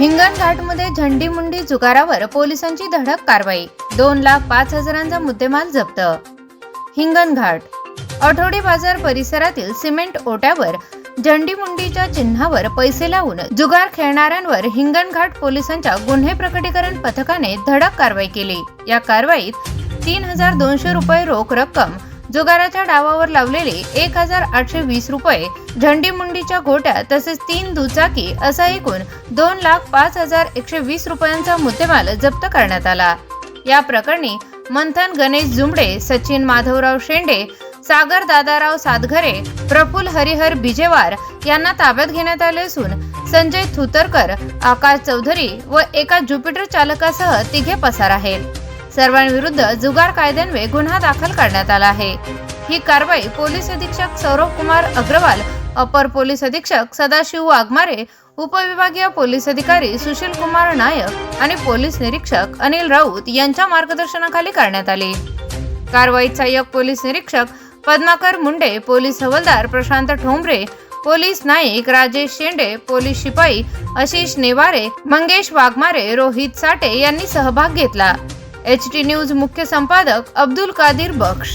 हिंगणघाटमध्ये झंडी-मुंडी जुगारावर पोलिसांची धडक कारवाई। 2,05,000चा मुद्देमाल जप्त। हिंगणघाट आठवडी बाजार परिसरातील सिमेंट ओट्यावर झंडी-मुंडीच्या चिन्हावर पैसे लावून जुगार खेळणाऱ्यांवर हिंगणघाट पोलिसांच्या गुन्हे प्रकटीकरण पथकाने धडक कारवाई केली। या कारवाईत 3,200 रुपये रोख रक्कम, जुगाराच्या डावावर लावलेले 1,820 रुपये, झंडी-मुंडीच्या गोट्या तसेच 3 दुचाकी असा एकूण 2,05,120 रुपयांचा मुद्देमाल जप्त करण्यात आला। या प्रकरणी मंथन गणेश जुमडे, सचिन माधवराव शेंडे, सागर दादाराव सातघरे, प्रफुल्ल हरिहर बिजेवार यांना ताब्यात घेण्यात आले असून संजय थुतरकर, आकाश चौधरी व एका ज्युपिटर चालकासह 3 पसार आहेत। सर्वांविरुद्ध जुगार कायद्यान्वये गुन्हा दाखल करण्यात आला आहे। ही कारवाई पोलीस अधीक्षक सौरभ कुमार अग्रवाल, अपर पोलीस अधीक्षक सदाशिव वाघमारे, उपविभागीय पोलीस अधिकारी सुशील कुमार नायक आणि पोलीस निरीक्षक अनिल राऊत यांच्या मार्गदर्शनाखाली करण्यात आली। कारवाईत सहाय्यक पोलीस निरीक्षक पद्माकर मुंडे, पोलीस हवालदार प्रशांत ठोंबरे, पोलीस नाईक राजेश शेंडे, पोलीस शिपाई आशिष नेवारे, मंगेश वाघमारे, रोहित साठे यांनी सहभाग घेतला। HT न्यूज मुख्य संपादक अब्दुल कादिर बख्श।